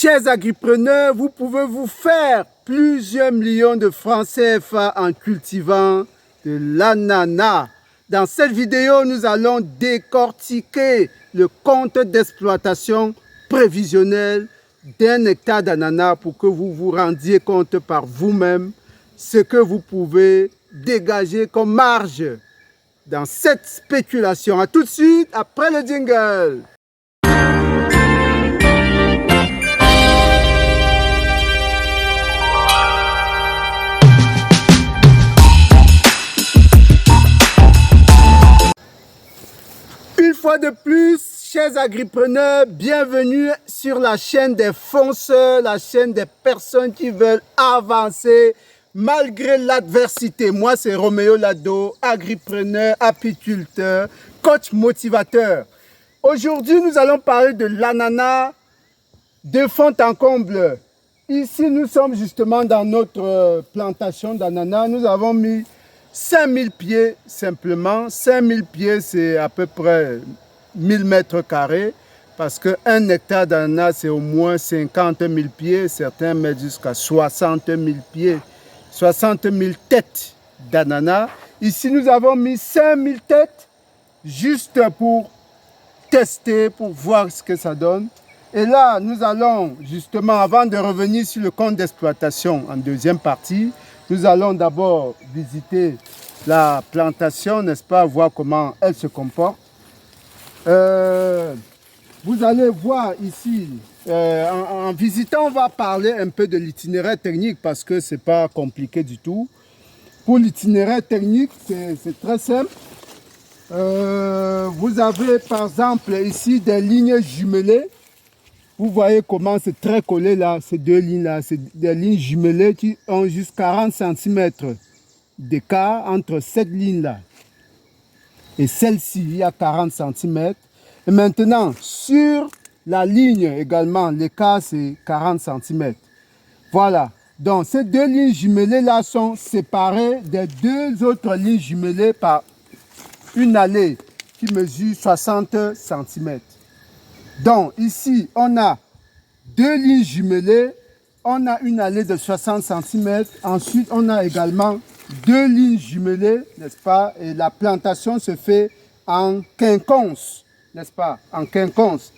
Chers agripreneurs, vous pouvez vous faire plusieurs millions de francs CFA en cultivant de l'ananas. Dans cette vidéo, nous allons décortiquer le compte d'exploitation prévisionnel d'un hectare d'ananas pour que vous vous rendiez compte par vous-même ce que vous pouvez dégager comme marge dans cette spéculation. A tout de suite après le jingle. Une fois de plus, chers agripreneurs, bienvenue sur la chaîne des fonceurs, la chaîne des personnes qui veulent avancer malgré l'adversité. Moi, c'est Roméo Lado, agripreneur, apiculteur, coach motivateur. Aujourd'hui, nous allons parler de l'ananas de fond en comble. Ici, nous sommes justement dans notre plantation d'ananas. Nous avons mis 5000 pieds simplement. 5000 pieds, c'est à peu près 1000 mètres carrés. Parce qu'un hectare d'ananas, c'est au moins 50 000 pieds. Certains mettent jusqu'à 60 000 pieds. 60 000 têtes d'ananas. Ici, nous avons mis 5000 têtes juste pour tester, pour voir ce que ça donne. Et là, nous allons justement, avant de revenir sur le compte d'exploitation en deuxième partie, nous allons d'abord visiter la plantation, n'est-ce pas, voir comment elle se comporte. Vous allez voir ici, en visitant, on va parler un peu de l'itinéraire technique parce que ce n'est pas compliqué du tout. Pour l'itinéraire technique, c'est très simple. Vous avez par exemple ici des lignes jumelées. Vous voyez comment c'est très collé là, ces deux lignes-là. C'est des lignes jumelées qui ont juste 40 cm d'écart entre cette ligne-là et celle-ci. Il y a 40 cm. Et maintenant, sur la ligne également, l'écart c'est 40 cm. Voilà. Donc, ces deux lignes jumelées-là sont séparées des deux autres lignes jumelées par une allée qui mesure 60 cm. Donc, ici, on a deux lignes jumelées, on a une allée de 60 cm. Ensuite, on a également deux lignes jumelées, n'est-ce pas? Et la plantation se fait en quinconce, n'est-ce pas? En quinconce.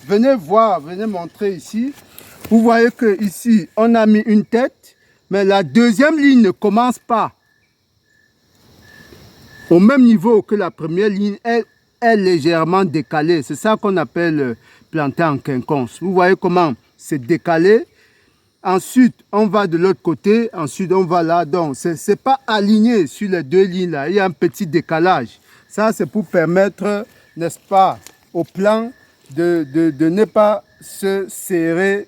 Venez voir, venez montrer ici. Vous voyez que ici, on a mis une tête, mais la deuxième ligne ne commence pas au même niveau que la première ligne. Elle est légèrement décalée. C'est ça qu'on appelle planter en quinconce. Vous voyez comment c'est décalé. Ensuite, on va de l'autre côté. Ensuite, on va là. Donc, ce n'est pas aligné sur les deux lignes là. Il y a un petit décalage. Ça, c'est pour permettre, n'est-ce pas, au plan de ne pas se serrer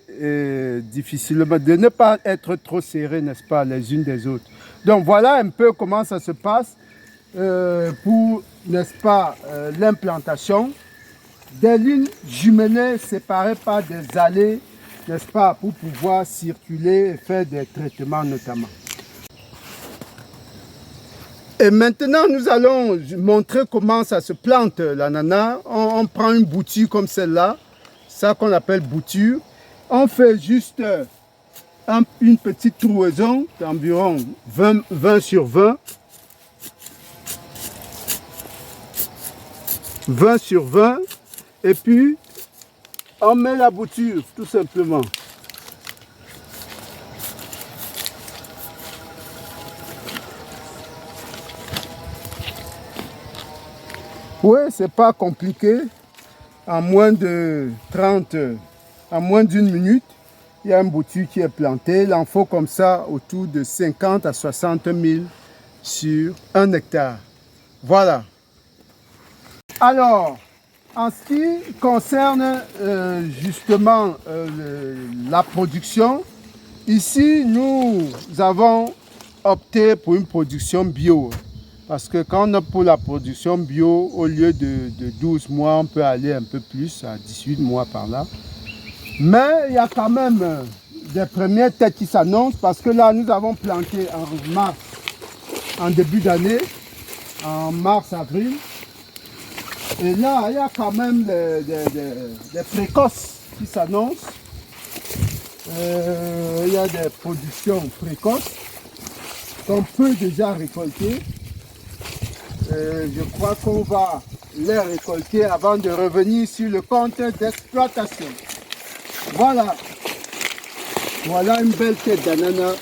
difficilement, de ne pas être trop serré, n'est-ce pas, les unes des autres. Donc, voilà un peu comment ça se passe pour, n'est-ce pas, l'implantation. Des lignes jumelées séparées par des allées, n'est-ce pas, pour pouvoir circuler et faire des traitements notamment. Et maintenant, nous allons montrer comment ça se plante l'ananas. On prend une bouture comme celle-là, ça qu'on appelle bouture. On fait juste une petite trouaison d'environ 20 sur 20. 20 sur 20. Et puis, on met la bouture, tout simplement. Oui, c'est pas compliqué. En moins de 30, en moins d'une minute, il y a une bouture qui est plantée. Il en faut comme ça autour de 50 à 60 000 sur un hectare. Voilà. Alors, en ce qui concerne justement la production, ici nous avons opté pour une production bio. Parce que quand on opte pour la production bio, au lieu de 12 mois, on peut aller un peu plus, à 18 mois par là. Mais il y a quand même des premières têtes qui s'annoncent parce que là nous avons planté en mars, en début d'année, en mars-avril. Et là, il y a quand même des précoces qui s'annoncent. Il y a des productions précoces qu'on peut déjà récolter. Je crois qu'on va les récolter avant de revenir sur le compte d'exploitation. Voilà. Voilà une belle tête d'ananas.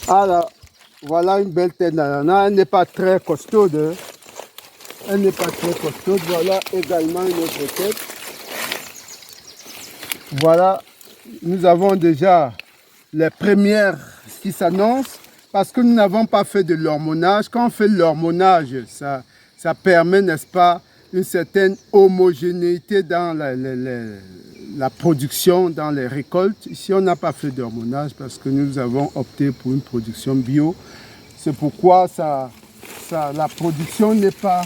Alors, voilà une belle tête d'ananas. Elle n'est pas très costaude. Hein. Elle n'est pas très costaude. Voilà également une autre tête. Voilà. Nous avons déjà les premières qui s'annoncent parce que nous n'avons pas fait de l'hormonage. Quand on fait l'hormonage, ça permet, n'est-ce pas, une certaine homogénéité dans la production, dans les récoltes. Ici, on n'a pas fait d'hormonage parce que nous avons opté pour une production bio. C'est pourquoi la production n'est pas,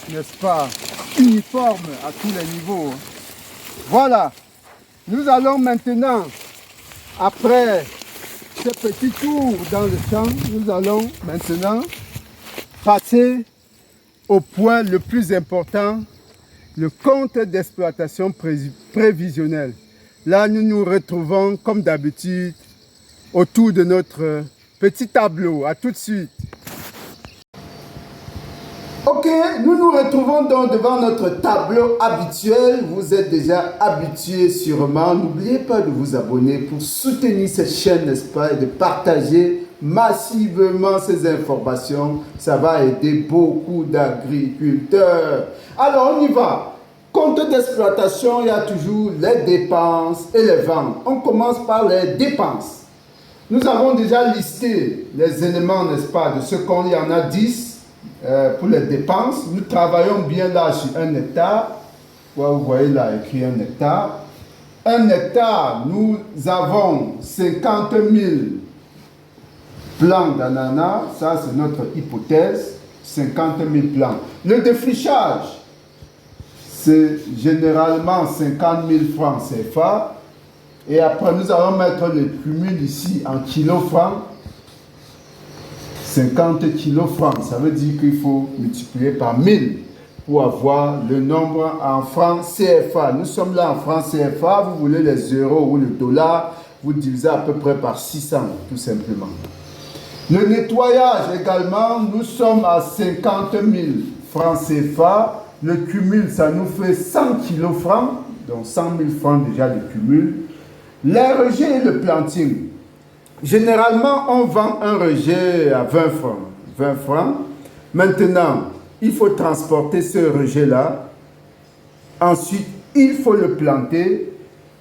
n'est-ce pas, uniforme à tous les niveaux. Voilà. Nous allons maintenant, après ce petit tour dans le champ, nous allons maintenant passer au point le plus important, le compte d'exploitation prévisionnelle. Là, nous nous retrouvons comme d'habitude autour de notre petit tableau. À tout de suite. Ok, nous nous retrouvons donc devant notre tableau habituel. Vous êtes déjà habitués sûrement. N'oubliez pas de vous abonner pour soutenir cette chaîne, n'est-ce pas, et de partager massivement ces informations. Ça va aider beaucoup d'agriculteurs. Alors, on y va. Compte d'exploitation, il y a toujours les dépenses et les ventes. On commence par les dépenses. Nous avons déjà listé les éléments, n'est-ce pas, de ce qu'on y en a 10. Pour les dépenses, nous travaillons bien là sur 1 hectare. Vous voyez là écrit 1 hectare. 1 hectare, nous avons 50 000 plants d'ananas. Ça, c'est notre hypothèse. 50 000 plants. Le défrichage, c'est généralement 50 000 francs CFA. Et après, nous allons mettre le cumul ici en kilos francs. 50 kilos francs, ça veut dire qu'il faut multiplier par 1000 pour avoir le nombre en francs CFA. Nous sommes là en francs CFA, vous voulez les euros ou le dollar, vous divisez à peu près par 600, tout simplement. Le nettoyage également, nous sommes à 50 000 francs CFA. Le cumul, ça nous fait 100 kilos francs, donc 100 000 francs déjà le cumul. Les rejets et le planting. Généralement, on vend un rejet à 20 francs. 20 francs. Maintenant, il faut transporter ce rejet-là. Ensuite, il faut le planter.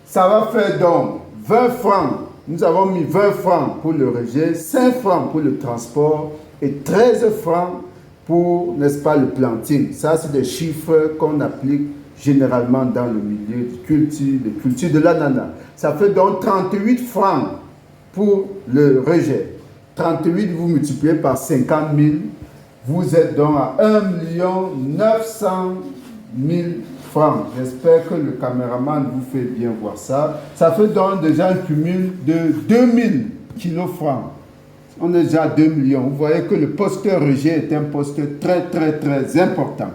Ça va faire donc 20 francs. Nous avons mis 20 francs pour le rejet, 5 francs pour le transport et 13 francs pour, n'est-ce pas, le planting. Ça, c'est des chiffres qu'on applique généralement dans le milieu de culture de l'ananas. Ça fait donc 38 francs pour le rejet. 38, vous multipliez par 50 000, vous êtes donc à 1 900 000 francs. J'espère que le caméraman vous fait bien voir ça. Ça fait donc déjà un cumul de 2000 kilos francs. On est déjà à 2 millions. Vous voyez que le poste rejet est un poste très important.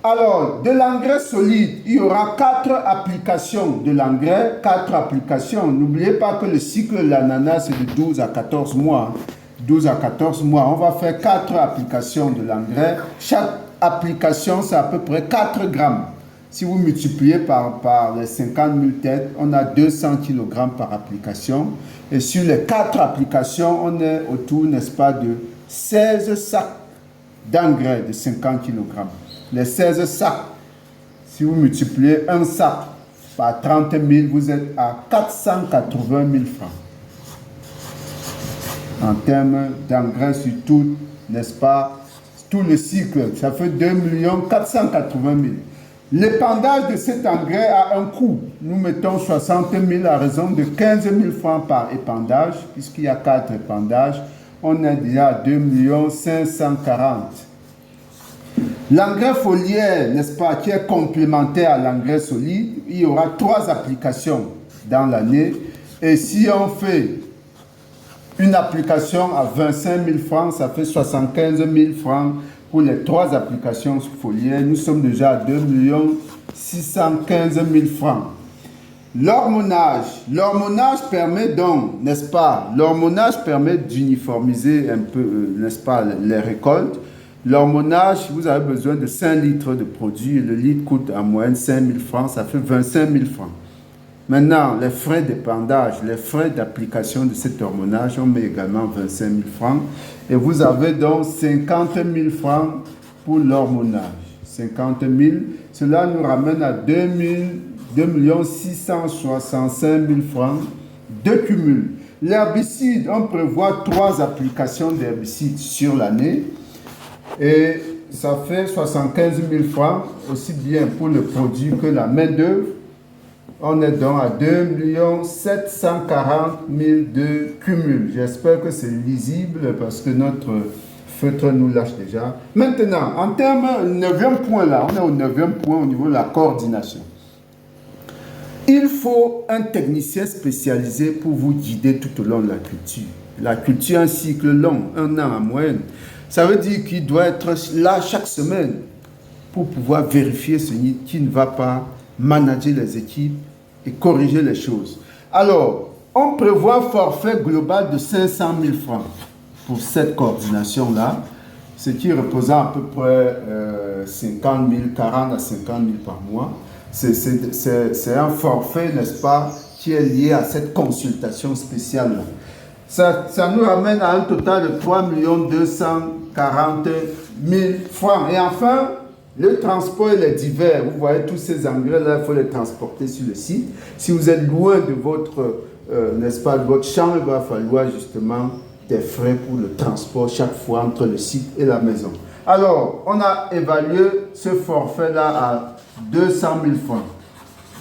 Alors, de l'engrais solide, il y aura 4 applications de l'engrais, 4 applications. N'oubliez pas que le cycle de l'ananas, c'est de 12 à 14 mois. 12 à 14 mois, on va faire 4 applications de l'engrais. Chaque application, c'est à peu près 4 grammes. Si vous multipliez par les 50 000 têtes, on a 200 kg par application. Et sur les 4 applications, on est autour, n'est-ce pas, de 16 sacs d'engrais de 50 kg. Les 16 sacs, si vous multipliez un sac par 30 000, vous êtes à 480 000 francs. En termes d'engrais sur tout, n'est-ce pas, tout le cycle, ça fait 2 480 000. L'épandage de cet engrais a un coût. Nous mettons 60 000 à raison de 15 000 francs par épandage, puisqu'il y a 4 épandages. On est déjà à 2 540 000. L'engrais foliaire, n'est-ce pas, qui est complémentaire à l'engrais solide, il y aura 3 applications dans l'année. Et si on fait une application à 25 000 francs, ça fait 75 000 francs pour les 3 applications foliaires. Nous sommes déjà à 2 615 000 francs. L'hormonage. L'hormonage permet donc, n'est-ce pas, l'hormonage permet d'uniformiser un peu, n'est-ce pas, les récoltes. L'hormonage, vous avez besoin de 5 litres de produit. Le litre coûte en moyenne 5 000 francs, ça fait 25 000 francs. Maintenant, les frais d'épandage, les frais d'application de cet hormonage, on met également 25 000 francs. Et vous avez donc 50 000 francs pour l'hormonage. 50 000, cela nous ramène à 2 665 000 francs de cumul. L'herbicide, on prévoit 3 applications d'herbicide sur l'année. Et ça fait 75 000 francs, aussi bien pour le produit que la main-d'œuvre. On est donc à 2 740 000 de cumul. J'espère que c'est lisible parce que notre feutre nous lâche déjà. Maintenant, en termes 9e point là, on est au 9e point au niveau de la coordination. Il faut un technicien spécialisé pour vous guider tout au long de la culture. La culture a un cycle long, 1 an en moyenne. Ça veut dire qu'il doit être là chaque semaine pour pouvoir vérifier ce qui ne va pas, manager les équipes et corriger les choses. Alors, on prévoit un forfait global de 500 000 francs pour cette coordination-là, ce qui représente à peu près 50 000, 40 à 50 000 par mois. C'est un forfait, n'est-ce pas, qui est lié à cette consultation spéciale-là. Ça nous ramène à un total de 3 240 000 francs. Et enfin, le transport et les divers. Vous voyez, tous ces engrais-là, il faut les transporter sur le site. Si vous êtes loin de votre, n'est-ce pas, de votre champ, il va falloir justement des frais pour le transport chaque fois entre le site et la maison. Alors, on a évalué ce forfait-là à 200 000 francs.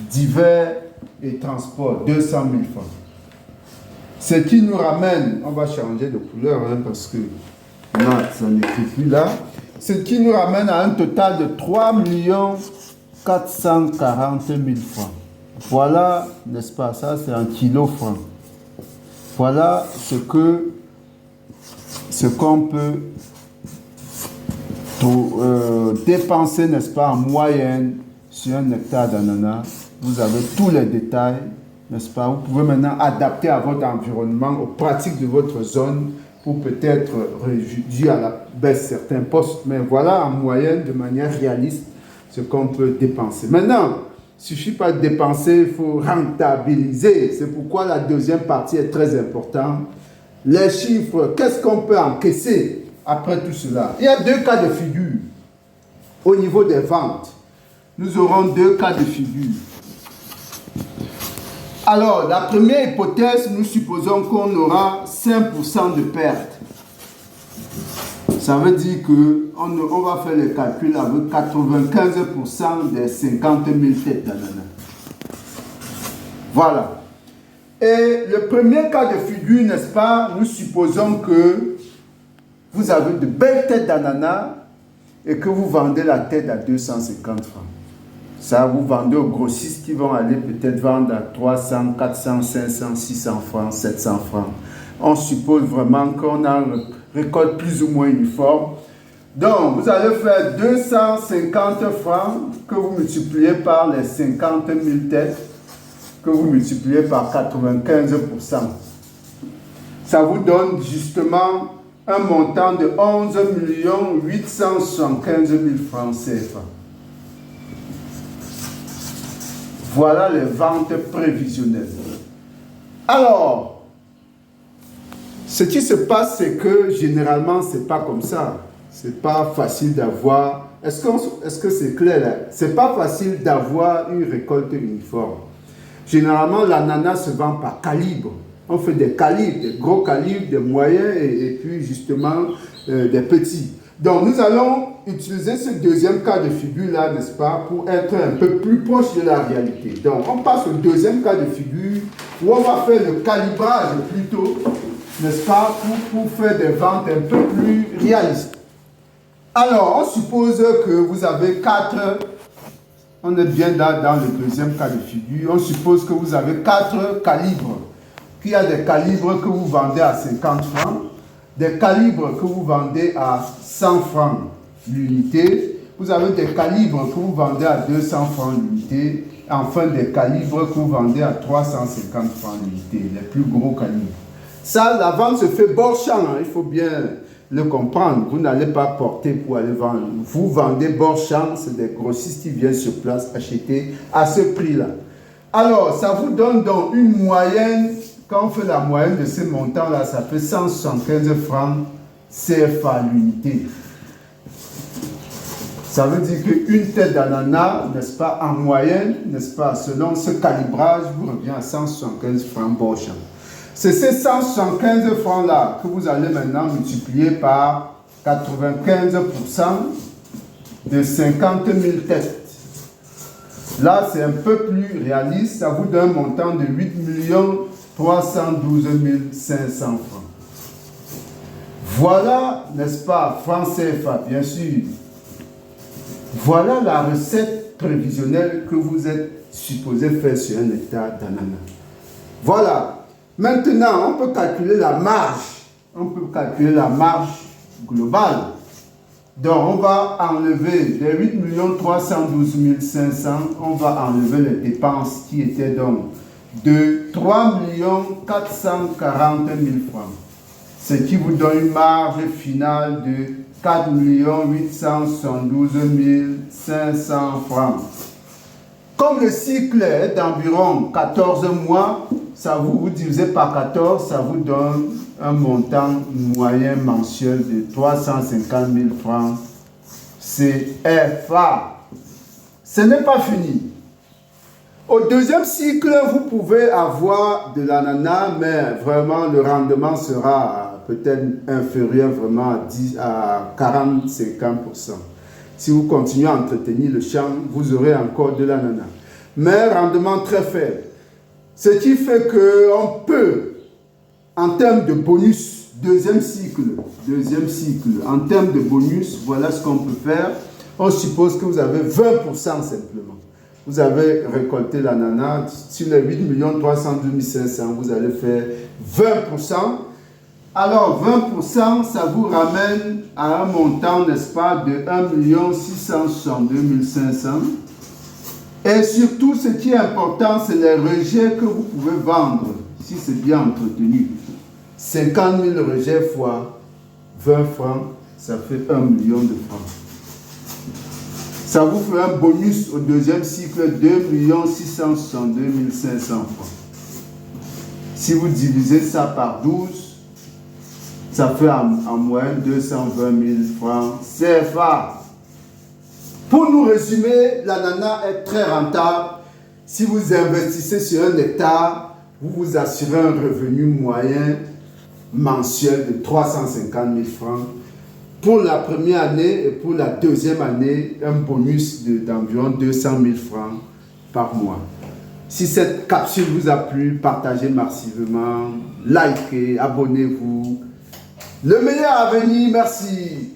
Divers et transport, 200 000 francs. Ce qui nous ramène, on va changer de couleur hein, parce que non, ça n'écrit plus là. Ce qui nous ramène à un total de 3 440 000 francs. Voilà, n'est-ce pas, ça c'est un kilo franc. Voilà ce qu'on peut dépenser, n'est-ce pas, en moyenne sur un hectare d'ananas. Vous avez tous les détails, n'est-ce pas? Vous pouvez maintenant adapter à votre environnement, aux pratiques de votre zone pour peut-être réduire à la baisse certains postes. Mais voilà en moyenne, de manière réaliste, ce qu'on peut dépenser. Maintenant, il ne suffit pas de dépenser, il faut rentabiliser. C'est pourquoi la deuxième partie est très importante. Les chiffres, qu'est-ce qu'on peut encaisser après tout cela? Il y a 2 cas de figure au niveau des ventes. Nous aurons 2 cas de figure. Alors, la première hypothèse, nous supposons qu'on aura 5% de perte. Ça veut dire qu'on va faire les calculs avec 95% des 50 000 têtes d'ananas. Voilà. Et le premier cas de figure, n'est-ce pas, nous supposons que vous avez de belles têtes d'ananas et que vous vendez la tête à 250 francs. Ça, vous vendez aux grossistes qui vont aller peut-être vendre à 300, 400, 500, 600 francs, 700 francs. On suppose vraiment qu'on a une récolte plus ou moins uniforme. Donc, vous allez faire 250 francs que vous multipliez par les 50 000 têtes, que vous multipliez par 95%. Ça vous donne justement un montant de 11 875 000 francs CFA. Voilà les ventes prévisionnelles. Alors, ce qui se passe, c'est que généralement, ce n'est pas comme ça. Ce n'est pas facile d'avoir... Est-ce que c'est clair là? Ce n'est pas facile d'avoir une récolte uniforme. Généralement, l'ananas se vend par calibre. On fait des calibres, des gros calibres, des moyens et puis justement des petits. Donc, nous allons utiliser ce deuxième cas de figure-là, n'est-ce pas, pour être un peu plus proche de la réalité. Donc, on passe au deuxième cas de figure où on va faire le calibrage plutôt, n'est-ce pas, pour faire des ventes un peu plus réalistes. Alors, on suppose que vous avez 4, on est bien là dans le deuxième cas de figure, on suppose que vous avez 4 calibres, qu'il y a des calibres que vous vendez à 50 francs, des calibres que vous vendez à 100 francs l'unité, vous avez des calibres que vous vendez à 200 francs l'unité, enfin des calibres que vous vendez à 350 francs l'unité, les plus gros calibres. Ça, la vente se fait bord champ, hein, il faut bien le comprendre. Vous n'allez pas porter pour aller vendre. Vous vendez bord champ, c'est des grossistes qui viennent sur place acheter à ce prix-là. Alors, ça vous donne donc une moyenne, quand on fait la moyenne de ces montants-là, ça fait 175 francs CFA l'unité. Ça veut dire qu'une tête d'ananas, n'est-ce pas, en moyenne, n'est-ce pas, selon ce calibrage, vous revient à 175 francs bord champ. C'est ces 175 francs-là que vous allez maintenant multiplier par 95% de 50 000 têtes. Là, c'est un peu plus réaliste. Ça vous donne un montant de 8 312 500 francs. Voilà, n'est-ce pas, francs CFA, bien sûr. Voilà la recette prévisionnelle que vous êtes supposé faire sur un hectare d'ananas. Voilà. Maintenant, on peut calculer la marge. On peut calculer la marge globale. Donc, on va enlever les 8 312 500, on va enlever les dépenses qui étaient donc de 3 440 000 francs. Ce qui vous donne une marge finale de 4 872 500 francs. Comme le cycle est d'environ 14 mois, ça vous divisez par 14, ça vous donne un montant moyen mensuel de 350 000 francs CFA. Ce n'est pas fini. Au deuxième cycle, vous pouvez avoir de l'ananas, mais vraiment le rendement sera peut-être inférieur vraiment à 40-50%. Si vous continuez à entretenir le champ, vous aurez encore de l'ananas. Mais rendement très faible. Ce qui fait qu'on peut, en termes de bonus, deuxième cycle, en termes de bonus, voilà ce qu'on peut faire. On suppose que vous avez 20% simplement. Vous avez récolté l'ananas, sur les 8 312 500, vous allez faire 20%. Alors 20%, ça vous ramène à un montant, n'est-ce pas, de 1 662 500. Et surtout, ce qui est important, c'est les rejets que vous pouvez vendre, si c'est bien entretenu. 50 000 rejets fois 20 francs, ça fait 1 million de francs. Ça vous fait un bonus au deuxième cycle, 2 662 500 francs. Si vous divisez ça par 12, ça fait en moyenne 220 000 francs CFA. Pour nous résumer, l'ananas est très rentable. Si vous investissez sur un hectare, vous vous assurez un revenu moyen mensuel de 350 000 francs. Pour la première année et pour la deuxième année, un bonus d'environ 200 000 francs par mois. Si cette capsule vous a plu, partagez massivement, likez, abonnez-vous. Le meilleur à venir, merci.